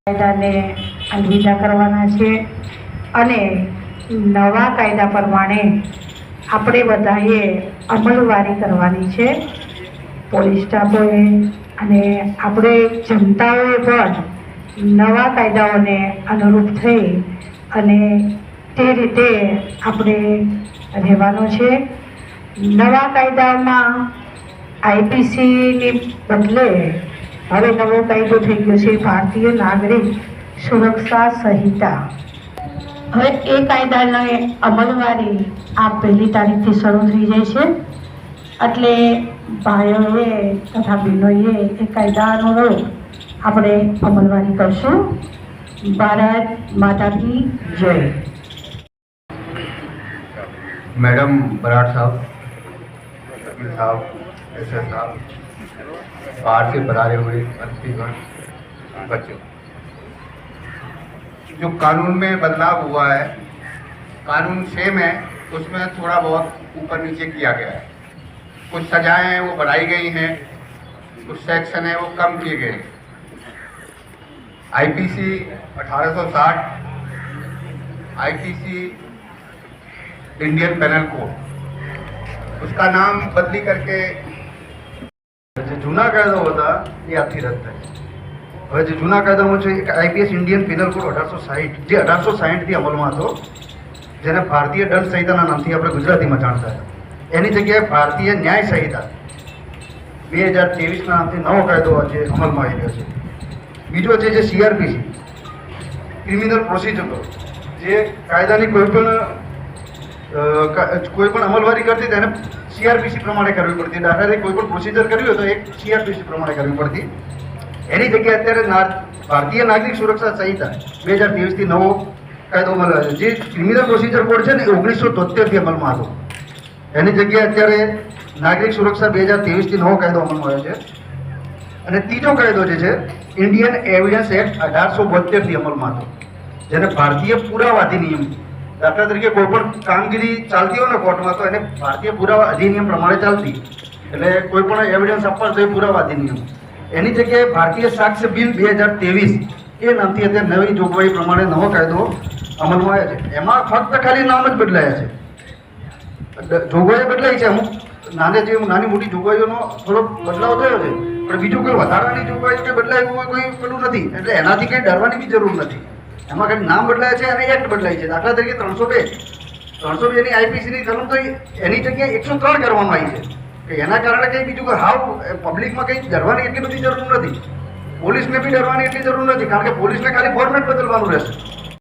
કાયદાને અલવિદા કરવાના છે અને નવા કાયદા પ્રમાણે આપણે બધાએ અમલવારી કરવાની છે. પોલીસ સ્ટાફોએ અને આપણે જનતાઓએ પણ નવા કાયદાઓને અનુરૂપ થઈ અને તે રીતે આપણે રહેવાનું છે. નવા કાયદામાં આઈપીસીની બદલે હવે નવો કાયદો થઈ ગયો છે ભારતીય નાગરિક સુરક્ષા સંહિતા. હવે એ કાયદાને અમલવારી આ 1લી તારીખથી શરૂ થઈ જાય છે. એટલે ભાઈઓએ તથા બહેનોએ એ કાયદા અનુરૂપ આપણે અમલવારી કરશું. ભારત માતા કી જય. मैडम बराड़ साहब, वकील साहब, एसएस साहब, बाहर से पधारे हुए अतिथिगण, बच्चों, जो कानून में बदलाव हुआ है, कानून सेम है, उसमें थोड़ा बहुत ऊपर नीचे किया गया है. कुछ सजाएं हैं वो बढ़ाई गई हैं, कुछ सेक्शन है वो कम किए गए. IPC 1860, IPC Indian penal code, उसका नाम बदली करके જે જૂના કાયદો હતા એ આજથી રદ થાય. હવે જે જૂના કાયદામાં છે એક આઈપીએસ ઇન્ડિયન પેનલ કોડ 1860 જે 1860થી અમલમાં હતો, જેને ભારતીય દંડ સંહિતાના નામથી આપણે ગુજરાતીમાં જાણતા હતા, એની જગ્યાએ ભારતીય ન્યાય સંહિતા 2023ના નામથી નવો કાયદો આજે અમલમાં આવી રહ્યો છે. બીજો છે જે સીઆરપીસી ક્રિમિનલ પ્રોસિજર કોડ, જે કાયદાની કોઈ પણ અમલવારી કરતી તેને સીઆરપીસી પ્રમાણે કરવી પડતી. દાખલા તરીકે કોઈ પણ પ્રોસિજર કરવી હોય તો એક સીઆરપીસી પ્રમાણે કરવી પડતી. એની જગ્યાએ અત્યારે ભારતીય નાગરિક સુરક્ષા સંહિતા 2023થી નવો કાયદો અમલ આવ્યો છે. જે ક્રિમિનલ પ્રોસિજર કોડ છે ને 1973થી અમલમાં હતો. એની જગ્યાએ અત્યારે નાગરિક સુરક્ષા 2023થી નવો કાયદો અમલમાં આવ્યો છે. અને ત્રીજો કાયદો જે છે ઇન્ડિયન એવિડન્સ એક્ટ 1872થી અમલમાં હતો, જેને ભારતીય પુરાવા અધિનિયમ. દાખલા તરીકે કોઈ પણ કામગીરી ચાલતી હોય ને કોર્ટમાં તો એને ભારતીય પુરાવા અધિનિયમ પ્રમાણે ચાલતી. એટલે કોઈ પણ એવિડન્સ આપવા તો એ પુરાવા અધિનિયમ. એની જગ્યાએ ભારતીય સાક્ષ્ય બિલ 2023 એ નામથી અત્યારે નવી જોગવાઈ પ્રમાણે નવો કાયદો અમલમાં આવ્યો છે. એમાં ફક્ત ખાલી નામ જ બદલાયા છે, જોગવાઈ બદલાઈ છે. અમુક નાની મોટી જોગવાઈઓનો થોડો બદલાવ થયો છે, પણ બીજું કોઈ વધારાની જોગવાઈઓ કે બદલાયું હોય કોઈ પેલું નથી. એટલે એનાથી કંઈ ડરવાની બી જરૂર નથી. એમાં કંઈ નામ બદલાય છે અને એક્ટ બદલાય છે. દાખલા તરીકે 302 ની આઈપીસીની કલમ તો એની જગ્યાએ 103 કરવામાં આવી છે. કે એના કારણે કંઈ બીજું કોઈ હાવ પબ્લિકમાં કંઈ ડરવાની એટલી બધી જરૂર નથી. પોલીસને બી ડરવાની એટલી જરૂર નથી, કારણ કે પોલીસને ખાલી ફોર્મેટ બદલવાનું રહેશે.